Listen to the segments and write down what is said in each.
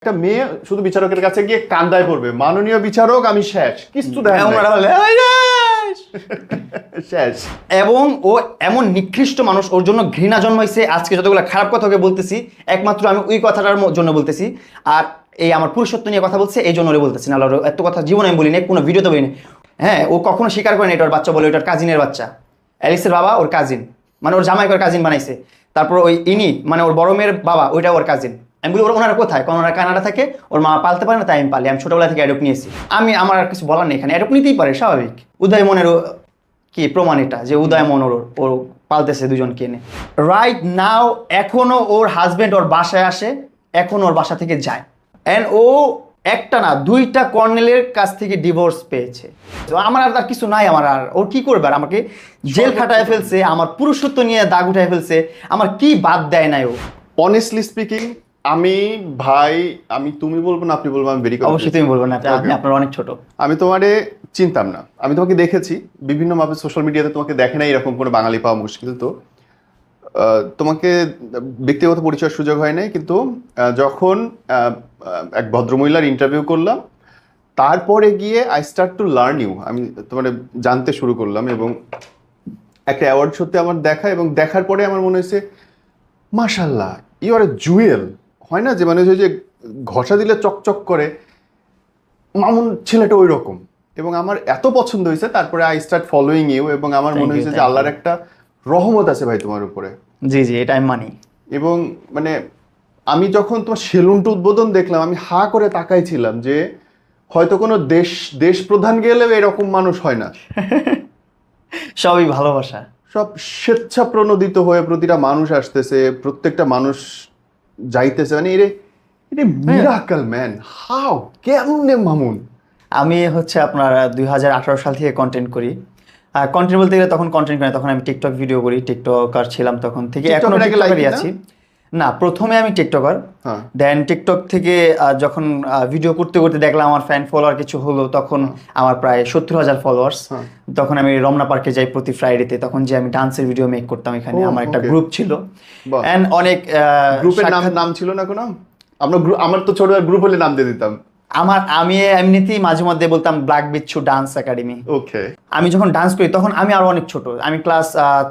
একটা মেয়ে শুধু বিচারকের কাছে গিয়ে কান্দায় পড়বে, মাননীয় বিচারক আমি শেষ, কিছু শেষ। এবং ও এমন নিকৃষ্ট মানুষ, ওর জন্য ঘৃণা জন্মাইছে। আজকে যতগুলো খারাপ কথা ওকে বলতেছি একমাত্র আমি ওই কথাটার জন্য বলতেছি, আর এই আমার পুরুষত্ব নিয়ে কথা বলছে এই জন্য বলতেছি না। এত কথা জীবনে আমি বলিনি, কোনো ভিডিওতে বলিনি। হ্যাঁ, ও কখনো স্বীকার করেনি এটার বাচ্চা বলে, ওটার কাজিনের বাচ্চা। অ্যালিসের বাবা ওর কাজিন, মানে ওর জামাইকে ওর কাজিন বানাইছে। তারপর ওই ইনি মানে ওর বড় মেয়ের বাবা, ওইটা ওর কাজিন। আমি বলি ওনারা কোথায়? কারণ ওনারা কানাডা থাকে, ওর মা পালতে পারে না, তাই আমি পালি। আমি ছোটবেলা থেকে অ্যাডপ্ট নিয়েছি। আমার আর কিছু বলার নেই এখানে, অ্যাডপ্ট নিতেই পারে, স্বাভাবিক। উদয় মনের কি প্রমাণ এটা যে উদয় মন ওর পালতেছে দুজনকে এনে। রাইট নাও এখনো ওর হাজবেন্ড ওর বাসায় আসে, এখন ওর বাসা থেকে যায়। অ্যান্ড ও একটা না দুইটা কর্নেলের কাছ থেকে ডিভোর্স পেয়েছে। আমার আর তার কিছু নাই, আমার আর ওর কি করবে? আর আমাকে জেল খাটায় ফেলছে, আমার পুরুষত্ব নিয়ে দাগ উঠায় ফেলছে, আমার কি বাদ দেয় নাই ও। অনেস্টলি স্পিকিং আমি তুমি বলবো না আপনি বলবো, আমি ভেরি অবশ্যই তুমি বলবো না, আপনি আপনার অনেক ছোট। আমি তোমারে চিনতাম না, আমি তোমাকে দেখেছি বিভিন্ন ভাবে সোশ্যাল মিডিয়াতে, তোমাকে দেখে না এরকম কোনো বাঙালি পাওয়া মুশকিল। তো তোমাকে ব্যক্তিগত পরিচয়ের সুযোগ হয় নাই, কিন্তু যখন এক ভদ্রমহিলার ইন্টারভিউ করলাম তারপরে গিয়ে I start to learn you, আমি তোমার জানতে শুরু করলাম। এবং একটা অ্যাওয়ার্ড সত্যি আমার দেখা, এবং দেখার পরে আমার মনে হয়েছে মাশাল্লাহ ইউ আর এ জুয়েল। হয় না যে মানে যে ঘষা দিলে চকচক করে, মামুন ছেলেটা ওই রকম। এবং আমার এত পছন্দ হয়েছে, তারপরে আই স্টার্ট ফলোইং ইউ, এবং আমার মনে হয়েছে যে আল্লাহর একটা রহমত আছে ভাই তোমার উপরে। জি জি, এটা আমি মানি। এবং মানে আমি যখন তোমার সেলুনটা উদ্বোধন দেখলাম, আমি হা করে তাকাইছিলাম যে হয়তো কোনো দেশ প্রধান গেলেও এরকম মানুষ হয় না। সবই ভালোবাসা, সব স্বেচ্ছা প্রণোদিত হয়ে প্রতিটা মানুষ আসতেছে, প্রত্যেকটা মানুষ যাইতেছে, মানে এটা মিরাকল ম্যান। হাউ, কেমনে মামুন? আমি হচ্ছে আপনার 2018 সাল থেকে কন্টেন্ট করি। কন্টেন্ট বলতে গেলে তখন কন্টেন্ট করি, তখন আমি টিকটক ভিডিও করি, টিকটকার ছিলাম তখন থেকে, এখনো টিকটকারই আছি। না, প্রথমে আমি টিকটকার, দেন টিকটক থেকে যখন ভিডিও করতে করতে দেখলাম আমার ফ্যান ফলোয়ার কিছু হলো, তখন আমার প্রায় 70,000 ফলোয়ার্স। তখন আমি রমনা পার্কে যাই প্রতি ফ্রাইডেতে, তখন যে আমি ডান্সের ভিডিও মেক করতাম এখানে। আমার একটা গ্রুপ ছিল, এন্ড অনেক গ্রুপের নাম ছিল না কোনো? আমার তো ছোট গ্রুপ হলে নাম দিয়ে দিতাম। আমি এমনিতেই মাঝে মধ্যে বলতাম ব্ল্যাক বিচ্ছু ডান্স একাডেমি। ওকে। আমি যখন ডান্স করি তখন আমি আরো অনেক ছোট, আমি ক্লাস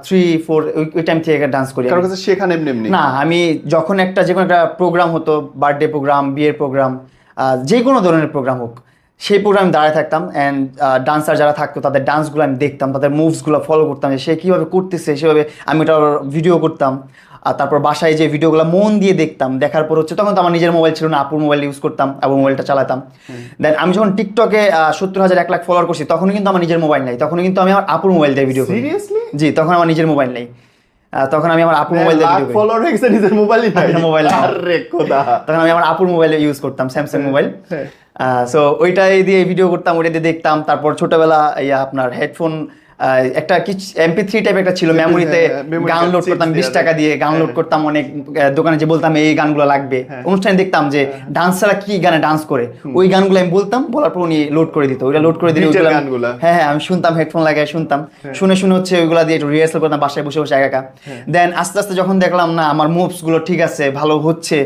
3-4 ওই টাইম থেকে ডান্স করি। কারোর কাছে শেখা এমনি না, আমি যখন যে কোনো একটা প্রোগ্রাম হতো, বার্থডে প্রোগ্রাম, বিয়ের প্রোগ্রাম, যে কোনো ধরনের প্রোগ্রাম হোক, সেই প্রোগ্রামে দাঁড়ায় থাকতাম। অ্যান্ড ডান্সার যারা থাকতো তাদের ডান্সগুলো আমি দেখতাম, তাদের মুভসগুলো ফলো করতাম, যে সে কীভাবে করতেছে সেভাবে আমি ওটা ভিডিও করতাম। আর তারপর বাসায় যে ভিডিওগুলো মন দিয়ে দেখতাম, দেখার পর হচ্ছে তখন তো আমার নিজের মোবাইল ছিল না, আপুর মোবাইল ইউজ করতাম, আপুর মোবাইলটা চালাতাম। দেন আমি যখন টিকটকে 70,000 1 লাখ ফলোয়ার করছি, তখনও কিন্তু আমার নিজের মোবাইল নেই, তখন কিন্তু আমি আমার আপুর মোবাইল দিয়ে ভিডিও করি। সিরিয়াসলি? জি, তখন আমার নিজের মোবাইল নেই, তখন আমি আমার আপুর মোবাইল দিয়ে ভিডিও করি। ফলোয়ার হয়ে গেছে, নিজের মোবাইলই নাই। মোবাইল, আরে খোদা। তখন আমি আমার আপুর মোবাইল ইউজ করতাম, স্যামসাং মোবাইল। সো ওইটাই দিয়ে ভিডিও করতাম, ওইটা দিয়ে দেখতাম। তারপর ছোটবেলা আপনার হেডফোন একটা কি MP3 টাইপ একটা ছিল, মেমোরিতে গান লোড করতাম 20 টাকা দিয়ে, গান লোড করতাম। অনেক দোকানে যে বলতাম এই গানগুলো লাগবে, অনুষ্ঠানে দেখতাম যে ডান্সাররা কি গানে ডান্স করে, ওই গানগুলো আমি বলতাম, বলার পর উনি লোড করে দিত। ওইটা লোড করে দিলে হ্যাঁ আমি শুনতাম, হেডফোন লাগায় শুনতাম, শুনে হচ্ছে ওইগুলা দিয়ে একটু রিহার্সাল করতাম বাসায় বসে বসে একা। দেন আস্তে আস্তে যখন দেখলাম না আমার মুভস গুলো ঠিক আছে, ভালো হচ্ছে,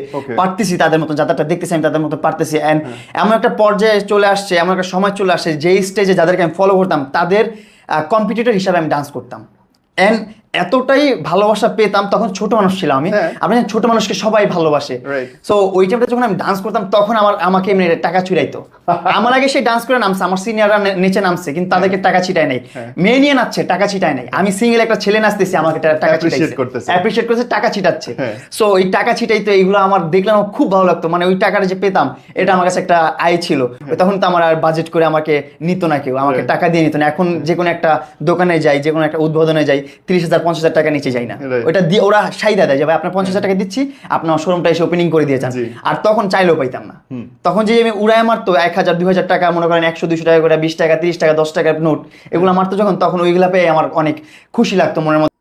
পারতেছি তাদের মতো, যাদেরটা দেখতেছি আমি তাদের মতো পারতেছি। এন্ড এমন একটা পর্যায়ে চলে আসছে, এমন একটা সময় চলে আসছে যেই স্টেজে যাদেরকে আমি ফলো করতাম তাদের কম্পিটিটর হিসাবে আমি ডান্স করতাম। এন্ড এতটাই ভালোবাসা পেতাম, তখন ছোট মানুষ ছিলাম আমি, আপনি ছোট মানুষকে সবাই ভালোবাসে। সো ওই টাইমটা যখন আমি ডান্স করতাম তখন আমাকে এমনি টাকা ছিটাইতো। আমার আগে সেই ডান্স করে নামছে, আমার সিনিয়ররা নিচে নামছে, কিন্তু তাদেরকে টাকা ছিটায় নাই, মেয়ে নিয়ে নাচছে, টাকা ছিটায় নাই। আমি সিঙ্গেল একটা ছেলে নাচতেছি, আমাকে টাকা অ্যাপ্রিশিয়েট করছে, টাকা ছিটাচ্ছে। সো ওই টাকা ছিটাইতো, এইগুলো আমার দেখলাম খুব ভালো লাগতো। মানে ওই টাকাটা যে পেতাম এটা আমার কাছে একটা আয় ছিল। তখন তো আমার আর বাজেট করে আমাকে নিত না কেউ, আমাকে টাকা দিয়ে নিত না। এখন যে কোনো একটা দোকানে যাই, যে কোনো একটা উদ্বোধনে যাই, 30,000-50,000 টাকা নিচে যাই না, ওইটা দিয়ে ওরা সাইদা দেয় যে ভাই আপনার 50,000 টাকা দিচ্ছি, আপনার শোরুমটা এসে ওপেনিং করে দিয়ে যান। আর তখন চাইলেও পাইতাম না, তখন যে আমি উড়ায় মারতো 1,000-2,000 টাকা, মনে করেন 100-200 টাকা করে, 20 টাকা 30 টাকা 10 টাকার নোট, এগুলো মারতো যখন, তখন ওইগুলা পেয়ে আমার অনেক খুশি লাগতো মনের মধ্যে।